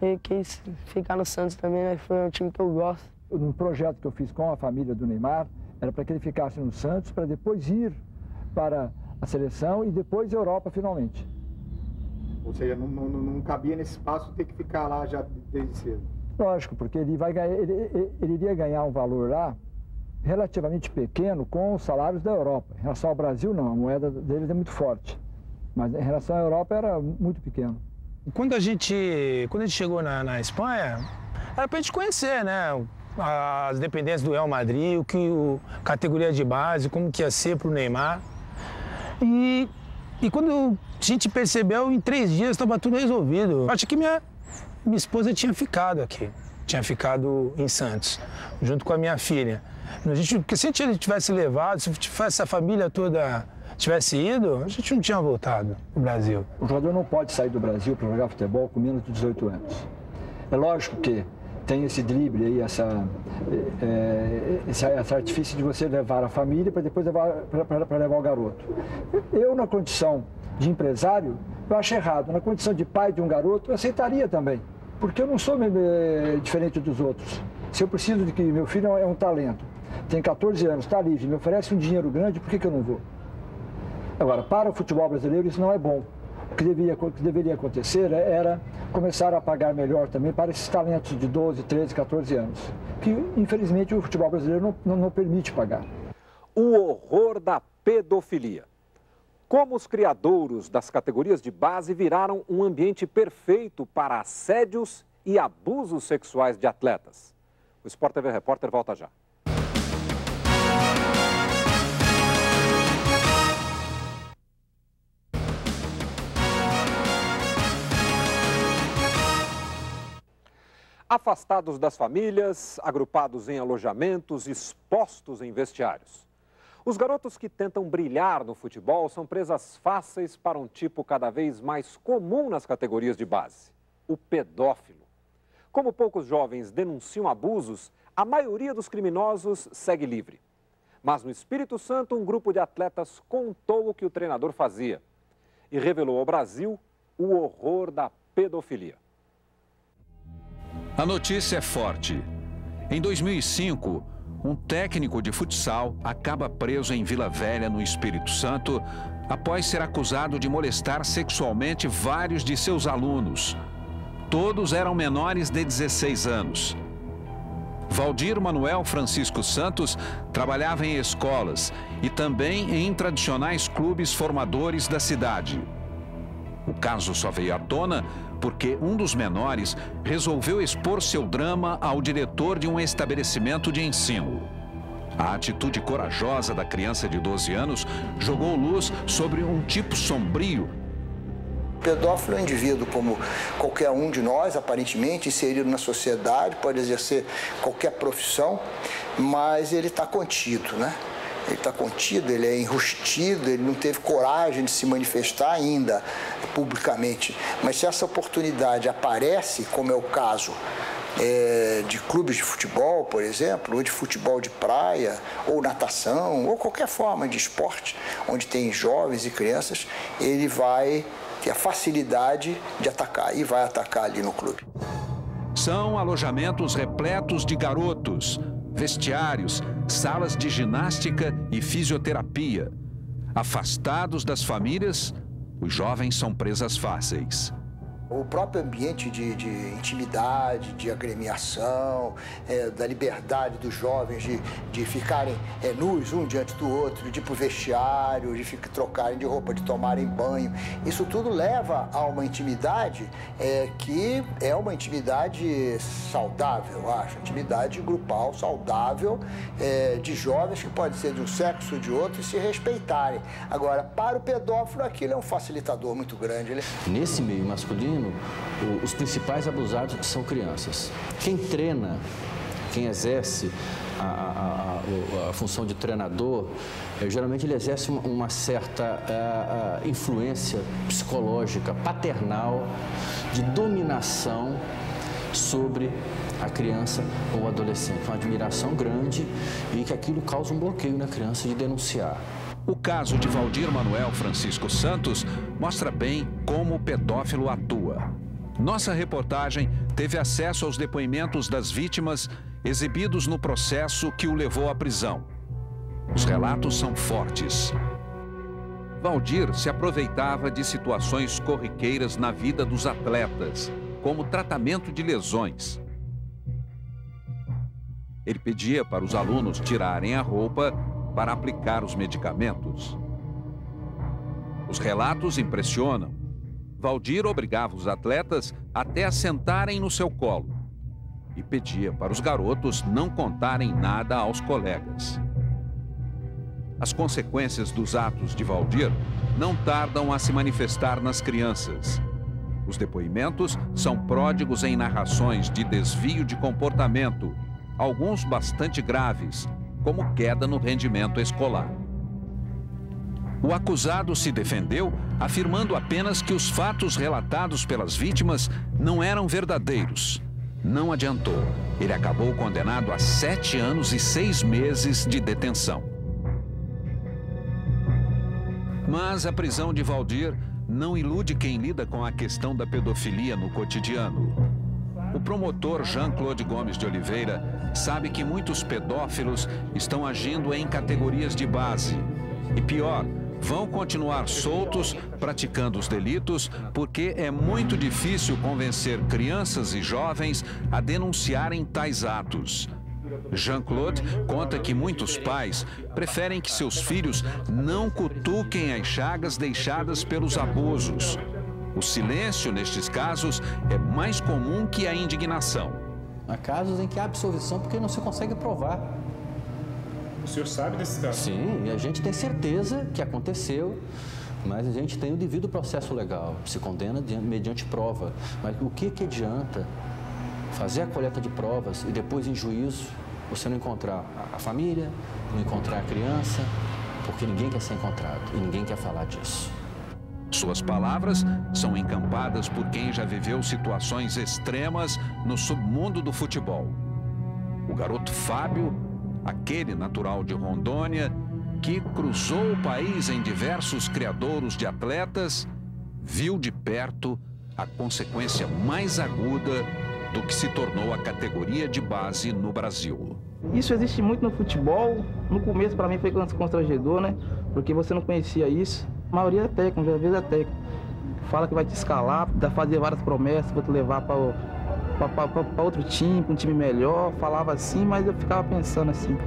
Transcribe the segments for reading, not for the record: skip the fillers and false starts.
ele quis ficar no Santos também, né? Foi um time que eu gosto. No projeto que eu fiz com a família do Neymar, era para que ele ficasse no Santos, para depois ir para a seleção e depois a Europa finalmente. Ou seja, não cabia nesse espaço ter que ficar lá já desde cedo. Lógico, porque ele iria ganhar um valor lá relativamente pequeno com os salários da Europa. Em relação ao Brasil, não, a moeda deles é muito forte. Mas em relação à Europa era muito pequeno. Quando a gente chegou na Espanha, era para a gente conhecer, né? As dependências do Real Madrid, categoria de base, como que ia ser para o Neymar. E quando a gente percebeu, em 3 dias estava tudo resolvido. Acho que minha esposa tinha ficado aqui, tinha ficado em Santos, junto com a minha filha. Porque se a gente tivesse levado, se essa família toda tivesse ido, a gente não tinha voltado para o Brasil. O jogador não pode sair do Brasil para jogar futebol com menos de 18 anos. É lógico que tem esse drible aí, esse artifício de você levar a família para depois levar o garoto. Eu, na condição de empresário, eu acho errado. Na condição de pai de um garoto, eu aceitaria também. Porque eu não sou diferente dos outros. Se eu preciso de que meu filho é um talento, tem 14 anos, está livre, me oferece um dinheiro grande, por que eu não vou? Agora, para o futebol brasileiro, isso não é bom. O que deveria acontecer era começar a pagar melhor também para esses talentos de 12, 13, 14 anos, que infelizmente o futebol brasileiro não permite pagar. O horror da pedofilia. Como os criadouros das categorias de base viraram um ambiente perfeito para assédios e abusos sexuais de atletas. O Sport TV Repórter volta já. Afastados das famílias, agrupados em alojamentos, expostos em vestiários. Os garotos que tentam brilhar no futebol são presas fáceis para um tipo cada vez mais comum nas categorias de base: o pedófilo. Como poucos jovens denunciam abusos, a maioria dos criminosos segue livre. Mas no Espírito Santo, um grupo de atletas contou o que o treinador fazia e revelou ao Brasil o horror da pedofilia. A notícia é forte. Em 2005, um técnico de futsal acaba preso em Vila Velha, no Espírito Santo, após ser acusado de molestar sexualmente vários de seus alunos. Todos eram menores de 16 anos. Valdir Manuel Francisco Santos trabalhava em escolas e também em tradicionais clubes formadores da cidade. O caso só veio à tona porque um dos menores resolveu expor seu drama ao diretor de um estabelecimento de ensino. A atitude corajosa da criança de 12 anos jogou luz sobre um tipo sombrio. O pedófilo é um indivíduo como qualquer um de nós, aparentemente, inserido na sociedade, pode exercer qualquer profissão, mas ele está contido, né? Ele está contido, ele é enrustido, ele não teve coragem de se manifestar ainda publicamente. Mas se essa oportunidade aparece, como é o caso de clubes de futebol, por exemplo, ou de futebol de praia, ou natação, ou qualquer forma de esporte, onde tem jovens e crianças, ele vai ter a facilidade de atacar, e vai atacar ali no clube. São alojamentos repletos de garotos, vestiários, salas de ginástica e fisioterapia. Afastados das famílias, os jovens são presas fáceis. O próprio ambiente de intimidade, de agremiação, da liberdade dos jovens de ficarem nus um diante do outro, de ir para o vestiário, de trocarem de roupa, de tomarem banho. Isso tudo leva a uma intimidade que é uma intimidade saudável, eu acho. Intimidade grupal, saudável, de jovens que podem ser de um sexo ou de outro e se respeitarem. Agora, para o pedófilo, aquilo é um facilitador muito grande. Nesse meio masculino, os principais abusados são crianças. Quem treina, quem exerce a função de treinador, geralmente ele exerce uma certa influência psicológica, paternal, de dominação sobre a criança ou adolescente. Uma admiração grande e que aquilo causa um bloqueio na criança de denunciar. O caso de Valdir Manuel Francisco Santos mostra bem como o pedófilo atua. Nossa reportagem teve acesso aos depoimentos das vítimas exibidos no processo que o levou à prisão. Os relatos são fortes. Valdir se aproveitava de situações corriqueiras na vida dos atletas, como tratamento de lesões. Ele pedia para os alunos tirarem a roupa para aplicar os medicamentos. Os relatos impressionam. Valdir obrigava os atletas até a sentarem no seu colo e pedia para os garotos não contarem nada aos colegas. As consequências dos atos de Valdir não tardam a se manifestar nas crianças. Os depoimentos são pródigos em narrações de desvio de comportamento, alguns bastante graves, como queda no rendimento escolar. O acusado se defendeu, afirmando apenas que os fatos relatados pelas vítimas não eram verdadeiros. Não adiantou. Ele acabou condenado a 7 anos e 6 meses de detenção. Mas a prisão de Valdir não ilude quem lida com a questão da pedofilia no cotidiano. O promotor Jean-Claude Gomes de Oliveira sabe que muitos pedófilos estão agindo em categorias de base. E pior, vão continuar soltos praticando os delitos porque é muito difícil convencer crianças e jovens a denunciarem tais atos. Jean-Claude conta que muitos pais preferem que seus filhos não cutuquem as chagas deixadas pelos abusos. O silêncio, nestes casos, é mais comum que a indignação. Há casos em que há absolvição porque não se consegue provar. O senhor sabe desse caso? Sim, e a gente tem certeza que aconteceu, mas a gente tem o devido processo legal. Se condena mediante prova. Mas o que adianta fazer a coleta de provas e depois em juízo você não encontrar a família, não encontrar a criança, porque ninguém quer ser encontrado e ninguém quer falar disso. Suas palavras são encampadas por quem já viveu situações extremas no submundo do futebol. O garoto Fábio, aquele natural de Rondônia, que cruzou o país em diversos criadouros de atletas, viu de perto a consequência mais aguda do que se tornou a categoria de base no Brasil. Isso existe muito no futebol. No começo, para mim, foi constrangedor, né? Porque você não conhecia isso. A maioria é técnico, às vezes é técnico. Fala que vai te escalar, fazer várias promessas, vai te levar para outro time, para um time melhor. Falava assim, mas eu ficava pensando assim.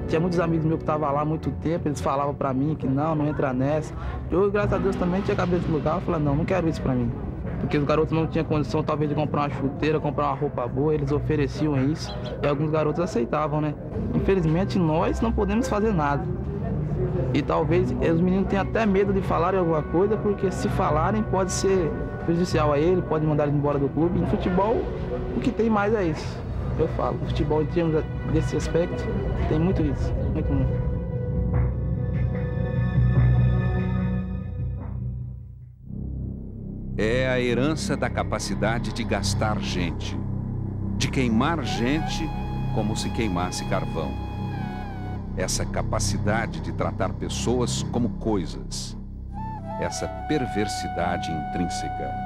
Tinha muitos amigos meus que estavam lá há muito tempo, eles falavam para mim que não entra nessa. Eu, graças a Deus, também tinha cabeça no lugar. Eu falei, não quero isso para mim. Porque os garotos não tinham condição, talvez, de comprar uma chuteira, comprar uma roupa boa, eles ofereciam isso e alguns garotos aceitavam, né? Infelizmente, nós não podemos fazer nada. E talvez os meninos tenham até medo de falarem alguma coisa, porque se falarem pode ser prejudicial a ele, pode mandar ele embora do clube. E no futebol, o que tem mais é isso. Eu falo, no futebol, em termos desse aspecto, tem muito isso, muito. É a herança da capacidade de gastar gente, de queimar gente como se queimasse carvão. Essa capacidade de tratar pessoas como coisas, essa perversidade intrínseca.